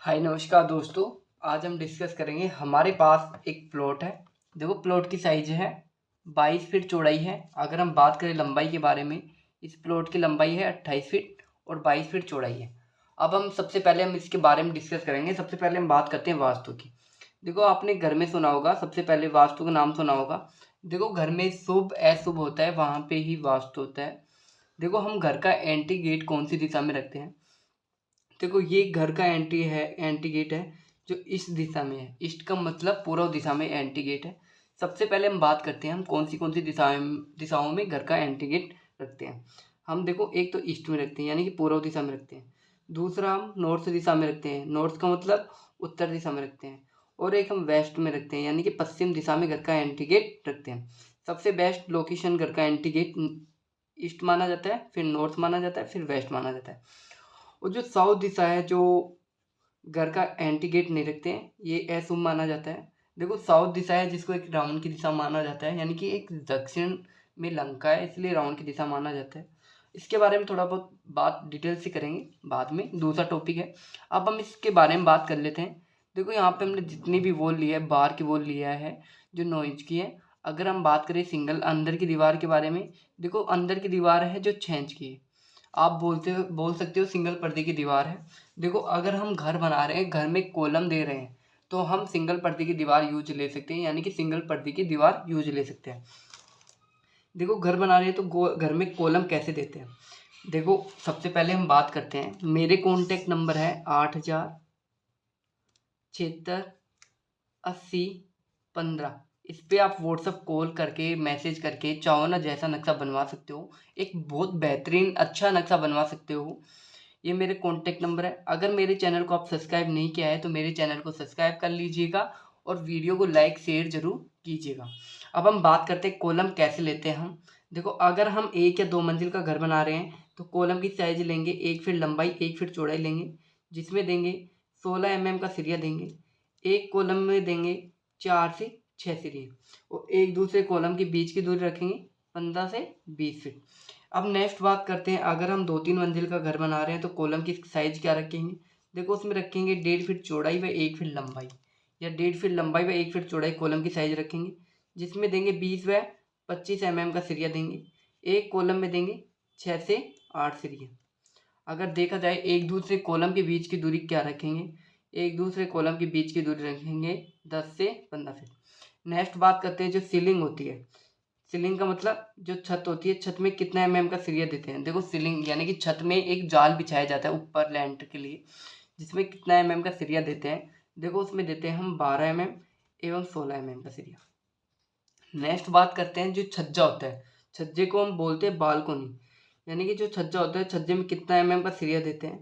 हाय नमस्कार दोस्तों। आज हम डिस्कस करेंगे। हमारे पास एक प्लॉट है। देखो प्लॉट की साइज है 22 फीट चौड़ाई है। अगर हम बात करें लंबाई के बारे में, इस प्लॉट की लंबाई है 28 फीट और 22 फीट चौड़ाई है। अब हम सबसे पहले इसके बारे में डिस्कस करेंगे। सबसे पहले हम बात करते हैं वास्तु की। देखो आपने घर में सुना होगा, सबसे पहले वास्तु का नाम सुना होगा। देखो घर में शुभ अशुभ होता है, वहाँ पे ही वास्तु होता है। देखो हम घर का एंट्री गेट कौन सी दिशा में रखते हैं। देखो ये घर का एंट्री गेट है जो इस दिशा में है। ईस्ट का मतलब पूर्व दिशा में एंट्री गेट है। सबसे पहले हम बात करते हैं हम कौन सी दिशाओं में घर का एंट्री गेट रखते हैं। हम देखो एक तो ईस्ट में रखते हैं यानी कि पूर्व दिशा में रखते हैं। दूसरा हम नॉर्थ दिशा में रखते हैं, नॉर्थ का मतलब उत्तर दिशा में रखते हैं। और एक हम वेस्ट में रखते हैं यानी कि पश्चिम दिशा में घर का एंट्री गेट रखते हैं। सबसे बेस्ट लोकेशन घर का एंट्री गेट ईस्ट माना जाता है, फिर नॉर्थ माना जाता है, फिर वेस्ट माना जाता है। और जो साउथ दिशा है, जो घर का एंट्री गेट नहीं रखते हैं, ये अशुभ माना जाता है। देखो साउथ दिशा है जिसको एक रावण की दिशा माना जाता है, यानी कि एक दक्षिण में लंका है इसलिए रावण की दिशा माना जाता है। इसके बारे में थोड़ा बहुत बात डिटेल से करेंगे बाद में, दूसरा टॉपिक है। अब हम इसके बारे में बात कर लेते हैं। देखो यहाँ पे हमने जितनी भी वॉल लिया है, बाहर की वॉल लिया है जो 9 इंच की है। अगर हम बात करें सिंगल अंदर की दीवार के बारे में, देखो अंदर की दीवार है जो 6 इंच की है। आप बोल सकते हो सिंगल पर्दे की दीवार है। देखो अगर हम घर बना रहे हैं, घर में कॉलम दे रहे हैं, तो हम सिंगल पर्दे की दीवार यूज ले सकते हैं, यानी कि सिंगल पर्दे की दीवार यूज ले सकते हैं। देखो घर बना रहे हैं तो घर में कॉलम कैसे देते हैं। देखो सबसे पहले हम बात करते हैं, मेरे कॉन्टेक्ट नंबर है 80768015। इस पे आप व्हाट्सअप कॉल करके मैसेज करके चाहो ना जैसा नक्शा बनवा सकते हो, एक बहुत बेहतरीन अच्छा नक्शा बनवा सकते हो। ये मेरे कॉन्टेक्ट नंबर है। अगर मेरे चैनल को आप सब्सक्राइब नहीं किया है तो मेरे चैनल को सब्सक्राइब कर लीजिएगा और वीडियो को लाइक शेयर जरूर कीजिएगा। अब हम बात करते हैं कॉलम कैसे लेते हैं हम। देखो अगर हम 1 या 2 मंजिल का घर बना रहे हैं तो कॉलम की साइज लेंगे 1 फीट लंबाई 1 फीट चौड़ाई लेंगे, जिसमें देंगे 16 mm का सरिया देंगे। एक कॉलम में देंगे 4 से 6 सरिये और एक दूसरे कॉलम के बीच की दूरी रखेंगे 15 से 20 फीट। अब नेक्स्ट बात करते हैं, अगर हम 2-3 मंजिल का घर बना रहे हैं तो कॉलम की साइज क्या रखेंगे। देखो उसमें रखेंगे 1.5 फीट चौड़ाई व 1 फीट लंबाई, या 1.5 फीट लंबाई व 1 फीट चौड़ाई कॉलम की साइज रखेंगे, जिसमें देंगे 20 व 25 mm का सरिया देंगे। एक कॉलम में देंगे 6 से 8 सरिये। अगर देखा जाए एक दूसरे कॉलम के बीच की दूरी क्या रखेंगे, एक दूसरे कॉलम के बीच की दूरी रखेंगे 10 से 15 फीट। नेक्स्ट बात करते हैं जो सीलिंग होती है। सीलिंग का मतलब जो छत होती है, छत में कितना mm का सरिया देते हैं। देखो सीलिंग यानी कि छत में एक जाल बिछाया जाता है ऊपर लेंटर के लिए, जिसमें कितना mm का सरिया देते हैं। देखो उसमें देते हैं हम 12 mm एवं 16 mm का सरिया। नेक्स्ट बात करते हैं जो छज्जा होता है। छज्जे को हम बोलते हैं बालकोनी, यानी कि जो छज्जा होता है छज्जे में कितना mm का सरिया देते हैं।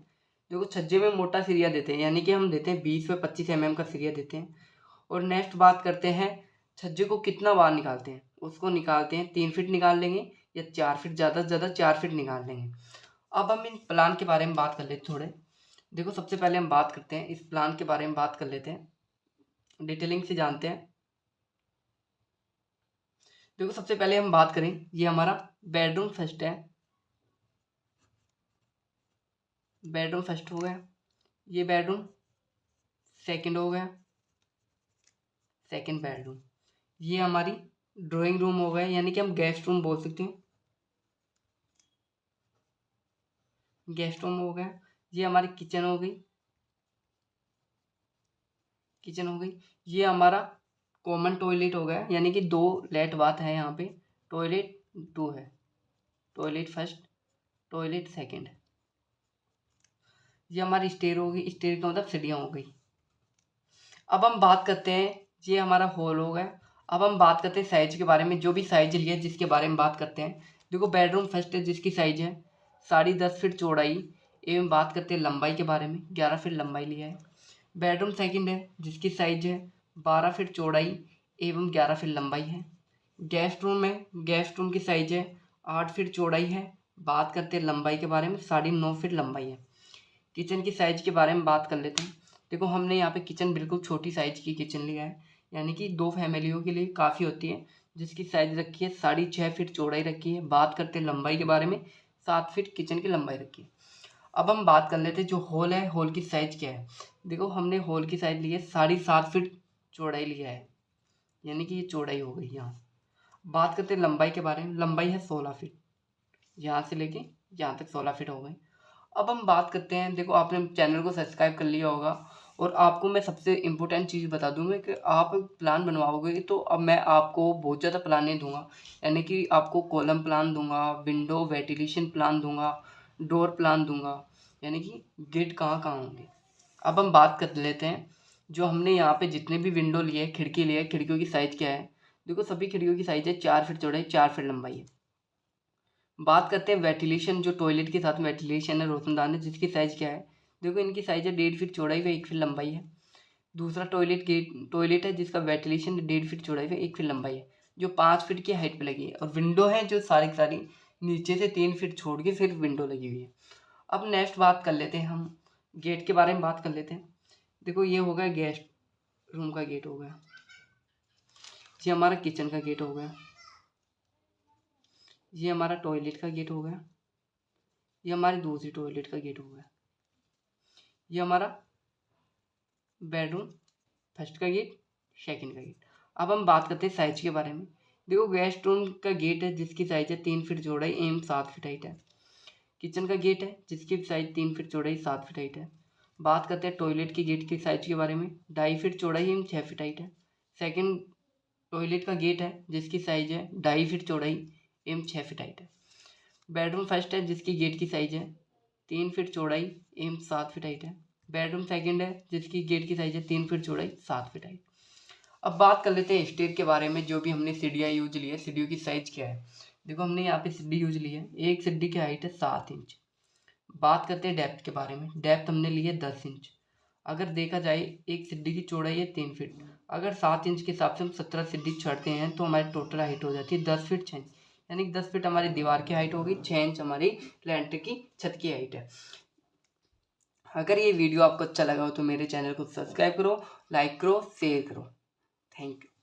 देखो छज्जे में मोटा सरिया देते हैं, यानी कि हम देते हैं 20 व 25 mm का सरिया देते हैं। और नेक्स्ट बात करते हैं छज्जे को कितना बार निकालते हैं। उसको निकालते हैं 3 फीट निकाल लेंगे या 4 फीट, ज़्यादा से ज़्यादा 4 फीट निकाल लेंगे। अब हम इन प्लान के बारे में बात कर लेते हैं थोड़े। देखो सबसे पहले हम बात करते हैं इस प्लान के बारे में, बात कर लेते हैं डिटेलिंग से जानते हैं। देखो सबसे पहले हम बात करें, ये हमारा बेडरूम फर्स्ट है, बेडरूम फर्स्ट हो गया। ये बेडरूम सेकंड हो गया, सेकंड बेडरूम। ये हमारी ड्राइंग रूम हो गया, यानी कि हम गेस्ट रूम बोल सकते हैं, गेस्ट रूम हो गया। ये हमारी किचन हो गई, किचन हो गई। ये हमारा कॉमन टॉयलेट हो गया, यानी कि 2 लेट बाथ है यहाँ पे, टॉयलेट 2 है, टॉयलेट फर्स्ट, टॉयलेट सेकंड। ये हमारी स्टेयर हो गई, स्टेयर का मतलब सीढ़ियाँ हो गई। अब हम बात करते हैं, ये हमारा हॉल हो गया। अब हम बात करते हैं साइज के बारे में, जो भी साइज लिया जिसके बारे में बात करते हैं। देखो बेडरूम फर्स्ट है जिसकी साइज है 10.5 फीट चौड़ाई एवं बात करते हैं लंबाई के बारे में, 11 फीट लंबाई लिया है। बेडरूम सेकंड है जिसकी साइज है 12 फीट चौड़ाई एवं 11 फीट लंबाई है। गेस्ट रूम है, गेस्ट रूम की साइज है 8 फीट चौड़ाई है, बात करते हैं लंबाई के बारे में 9.5 फीट लंबाई है। किचन की साइज के बारे में बात कर लेते हैं। देखो हमने यहाँ पे किचन बिल्कुल छोटी साइज की किचन लिया है, यानी कि 2 फैमिलियों के लिए काफ़ी होती है, जिसकी साइज रखी है 6.5 फीट चौड़ाई रखी है। बात करते हैं लंबाई के बारे में, 7 फीट किचन की लंबाई रखी है। अब हम बात कर लेते हैं जो हॉल है, हॉल की साइज़ क्या है। देखो हमने हॉल की साइज़ ली है 7.5 फीट चौड़ाई लिया है, यानी कि ये चौड़ाई हो गई यहाँ से। बात करते हैं लंबाई के बारे में, लंबाई है 16 फीट, यहाँ से लेके यहाँ तक 16 फीट हो गई। अब हम बात करते हैं, देखो आपने चैनल को सब्सक्राइब कर लिया होगा और आपको मैं सबसे इम्पोर्टेंट चीज़ बता दूंगा कि आप प्लान बनवाओगे तो अब मैं आपको बहुत ज़्यादा प्लान नहीं दूंगा, यानी कि आपको कॉलम प्लान दूंगा, विंडो वेंटिलेशन प्लान दूंगा, डोर प्लान दूंगा, यानी कि गेट कहाँ कहाँ होंगे। अब हम बात कर लेते हैं जो हमने यहाँ पे जितने भी विंडो लिए, खिड़की लिए, खिड़कियों की साइज़ क्या है। देखो सभी खिड़कियों की साइज़ है 4 फीट चौड़ाई, 4 फीट लंबाई है। बात करते हैं वेंटिलेशन, जो टॉयलेट के साथ वेंटिलेशन है, रोशनदान है, जिसकी साइज़ क्या है। देखो इनकी साइज़ है 1.5 फीट चौड़ाई व 1 फीट लंबाई है। दूसरा टॉयलेट है जिसका वेंटिलेशन 1.5 फीट चौड़ाई व 1 फीट लंबाई है, जो 5 फीट की हाइट पे लगी है। और विंडो है जो सारी की सारी नीचे से 3 फीट छोड़ के फिर विंडो लगी हुई है। अब नेक्स्ट बात कर लेते हैं हम गेट के बारे में बात कर लेते हैं। देखो ये हो गया गेस्ट रूम का गेट हो गया, ये हमारा किचन का गेट हो गया, ये हमारा टॉयलेट का गेट हो गया, ये हमारी दूसरी टॉयलेट का गेट हो गया, ये हमारा बेडरूम फर्स्ट का गेट, सेकंड का गेट। अब हम बात करते हैं साइज के बारे में। देखो गेस्ट रूम का गेट है जिसकी साइज है 3 फीट चौड़ाई एवं 7 फीट हाइट है। किचन का गेट है जिसकी साइज 3 फीट चौड़ाई 7 फीट हाइट है। बात करते हैं टॉयलेट के गेट की साइज के बारे में, 2.5 फीट चौड़ाई एवं 6 फीट हाइट है। सेकंड टॉयलेट का गेट है जिसकी साइज है 2.5 फीट चौड़ाई एवं 6 फीट हाइट है। बेडरूम फर्स्ट है जिसकी गेट की साइज है 3 फीट चौड़ाई एवं 7 फीट हाइट है। बेडरूम सेकंड है जिसकी गेट की साइज है 3 फीट चौड़ाई 7 फीट हाइट। अब बात कर लेते हैं स्टेयर के बारे में, जो भी हमने सीढ़ियाँ यूज ली है, सीढ़ियों की साइज क्या है। देखो हमने यहाँ पे सीढ़ी यूज ली है, एक सीढ़ी की हाइट है 7 इंच। बात करते हैं डेप्थ के बारे में, डेप्थ हमने ली है 10 इंच। अगर देखा जाए एक सीढ़ी की चौड़ाई है 3 फीट, अगर 7 इंच के हिसाब से हम 17 सीढ़ी चढ़ते हैं तो हमारी टोटल हाइट हो जाती है 10 फीट 6 इंच, यानी कि 10 फीट हमारी दीवार की हाइट होगी, 6 इंच हमारी लेंटर की छत की हाइट है। अगर ये वीडियो आपको अच्छा लगा हो तो मेरे चैनल को सब्सक्राइब करो, लाइक करो, शेयर करो। Thank you.